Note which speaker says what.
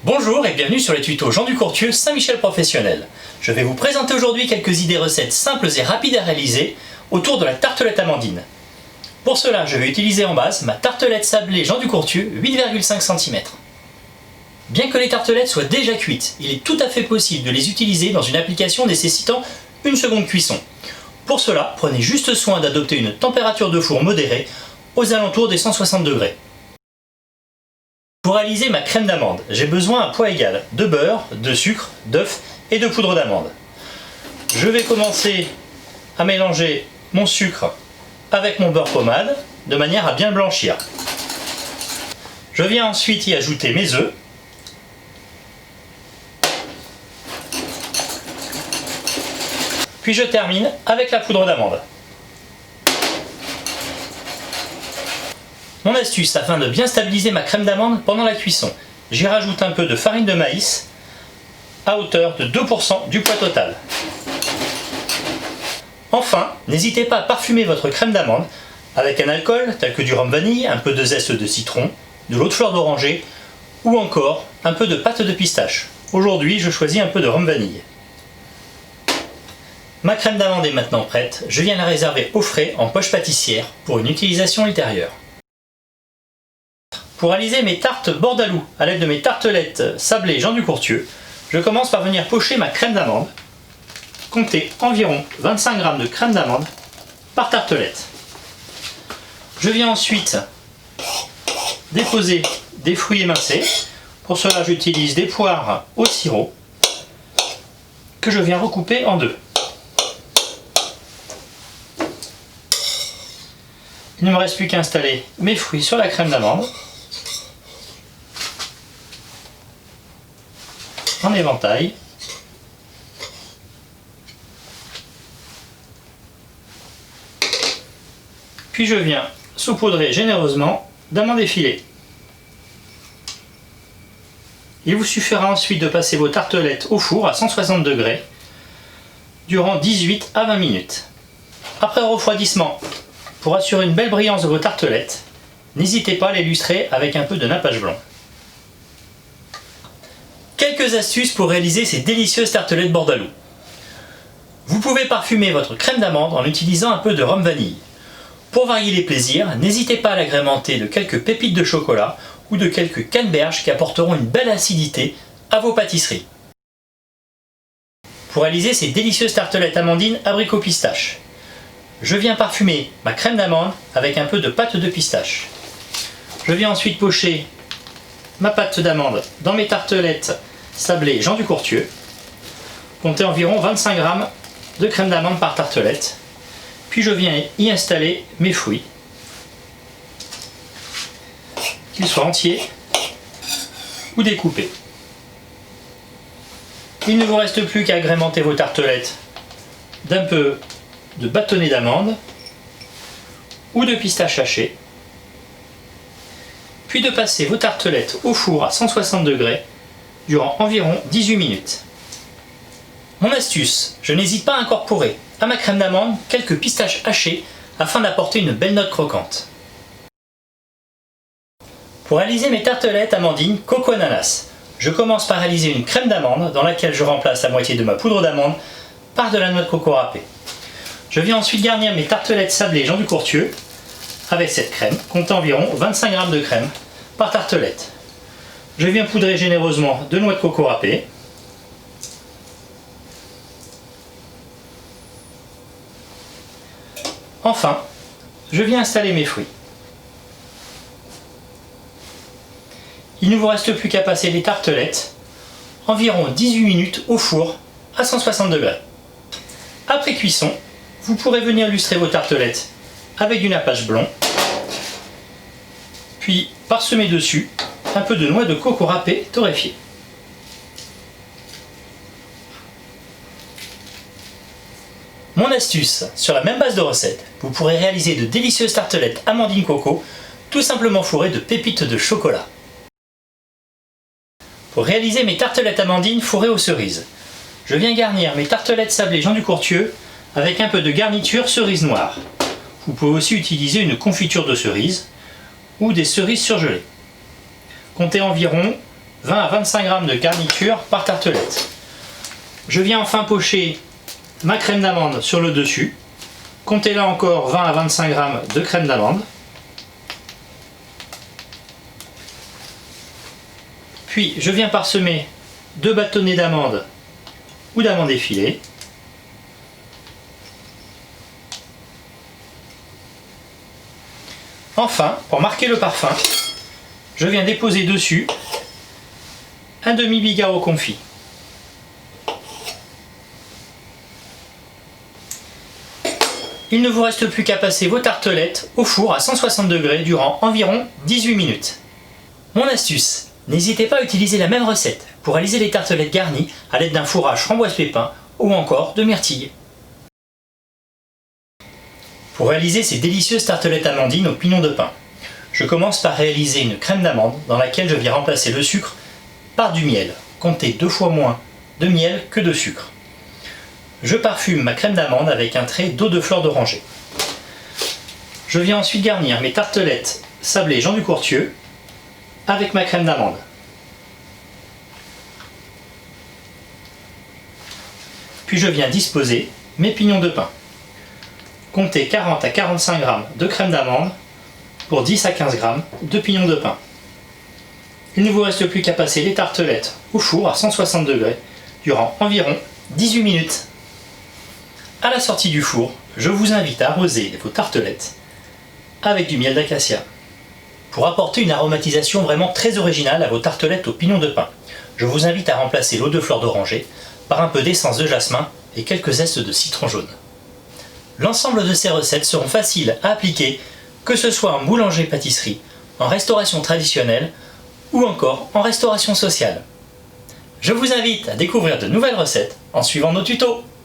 Speaker 1: Bonjour et bienvenue sur les tutos Jean Ducourtieu Saint-Michel Professionnel. Je vais vous présenter aujourd'hui quelques idées recettes simples et rapides à réaliser autour de la tartelette amandine. Pour cela, je vais utiliser en base ma tartelette sablée Jean Ducourtieu 8,5 cm. Bien que les tartelettes soient déjà cuites, il est tout à fait possible de les utiliser dans une application nécessitant une seconde cuisson. Pour cela, prenez juste soin d'adopter une température de four modérée aux alentours des 160 degrés. Pour réaliser ma crème d'amande, j'ai besoin à poids égal de beurre, de sucre, d'œufs et de poudre d'amande. Je vais commencer à mélanger mon sucre avec mon beurre pommade de manière à bien le blanchir. Je viens ensuite y ajouter mes œufs. Puis je termine avec la poudre d'amande. Mon astuce afin de bien stabiliser ma crème d'amande pendant la cuisson, j'y rajoute un peu de farine de maïs à hauteur de 2% du poids total. Enfin, n'hésitez pas à parfumer votre crème d'amande avec un alcool tel que du rhum vanille, un peu de zeste de citron, de l'eau de fleur d'oranger ou encore un peu de pâte de pistache. Aujourd'hui, je choisis un peu de rhum vanille. Ma crème d'amande est maintenant prête, je viens la réserver au frais en poche pâtissière pour une utilisation ultérieure. Pour réaliser mes tartes bordalou à l'aide de mes tartelettes sablées Jean Ducourtieu, je commence par venir pocher ma crème d'amande. Comptez environ 25 g de crème d'amande par tartelette. Je viens ensuite déposer des fruits émincés. Pour cela, j'utilise des poires au sirop que je viens recouper en deux. Il ne me reste plus qu'à installer mes fruits sur la crème d'amande en éventail. Puis je viens saupoudrer généreusement d'amandes effilées. Il vous suffira ensuite de passer vos tartelettes au four à 160 degrés durant 18 à 20 minutes. Après refroidissement, pour assurer une belle brillance de vos tartelettes, n'hésitez pas à les lustrer avec un peu de nappage blanc. Quelques astuces pour réaliser ces délicieuses tartelettes bordalou. Vous pouvez parfumer votre crème d'amande en utilisant un peu de rhum vanille. Pour varier les plaisirs, n'hésitez pas à l'agrémenter de quelques pépites de chocolat ou de quelques canneberges qui apporteront une belle acidité à vos pâtisseries. Pour réaliser ces délicieuses tartelettes amandines abricot pistache, je viens parfumer ma crème d'amande avec un peu de pâte de pistache. Je viens ensuite pocher ma pâte d'amande dans mes tartelettes sablées Jean Ducourtieu. Comptez environ 25 g de crème d'amande par tartelette. Puis je viens y installer mes fruits, qu'ils soient entiers ou découpés. Il ne vous reste plus qu'à agrémenter vos tartelettes d'un peu de bâtonnet d'amande ou de pistache hachée, puis de passer vos tartelettes au four à 160 degrés durant environ 18 minutes. Mon astuce, je n'hésite pas à incorporer à ma crème d'amande quelques pistaches hachées afin d'apporter une belle note croquante. Pour réaliser mes tartelettes amandines coco ananas, je commence par réaliser une crème d'amande dans laquelle je remplace la moitié de ma poudre d'amande par de la noix de coco râpée. Je viens ensuite garnir mes tartelettes sablées Jean Ducourtieu avec cette crème, comptez environ 25 g de crème par tartelette. Je viens poudrer généreusement de noix de coco râpée. Enfin, je viens installer mes fruits. Il ne vous reste plus qu'à passer les tartelettes environ 18 minutes au four à 160 degrés. Après cuisson, vous pourrez venir lustrer vos tartelettes avec du nappage blanc, puis parsemer dessus un peu de noix de coco râpée torréfiée. Mon astuce, sur la même base de recette, vous pourrez réaliser de délicieuses tartelettes amandine coco, tout simplement fourrées de pépites de chocolat. Pour réaliser mes tartelettes amandines fourrées aux cerises, je viens garnir mes tartelettes sablées Jean Ducourtieu avec un peu de garniture cerise noire. Vous pouvez aussi utiliser une confiture de cerises ou des cerises surgelées. Comptez environ 20 à 25 g de garniture par tartelette. Je viens enfin pocher ma crème d'amande sur le dessus. Comptez là encore 20 à 25 g de crème d'amande. Puis je viens parsemer 2 bâtonnets d'amandes ou d'amandes effilées. Enfin, pour marquer le parfum, je viens déposer dessus un demi-bigarreau confit. Il ne vous reste plus qu'à passer vos tartelettes au four à 160 degrés durant environ 18 minutes. Mon astuce, n'hésitez pas à utiliser la même recette pour réaliser les tartelettes garnies à l'aide d'un fourrage framboise pépin ou encore de myrtille. Pour réaliser ces délicieuses tartelettes amandines au pignon de pain, je commence par réaliser une crème d'amande dans laquelle je viens remplacer le sucre par du miel. Comptez 2 fois moins de miel que de sucre. Je parfume ma crème d'amande avec un trait d'eau de fleur d'oranger. Je viens ensuite garnir mes tartelettes sablées Jean du Courtieu avec ma crème d'amande. Puis je viens disposer mes pignons de pain. Comptez 40 à 45 g de crème d'amande pour 10 à 15 g de pignons de pain. Il ne vous reste plus qu'à passer les tartelettes au four à 160 degrés durant environ 18 minutes. À la sortie du four, je vous invite à arroser vos tartelettes avec du miel d'acacia. Pour apporter une aromatisation vraiment très originale à vos tartelettes au pignon de pain, je vous invite à remplacer l'eau de fleur d'oranger par un peu d'essence de jasmin et quelques zestes de citron jaune. L'ensemble de ces recettes seront faciles à appliquer, que ce soit en boulangerie-pâtisserie, en restauration traditionnelle ou encore en restauration sociale. Je vous invite à découvrir de nouvelles recettes en suivant nos tutos.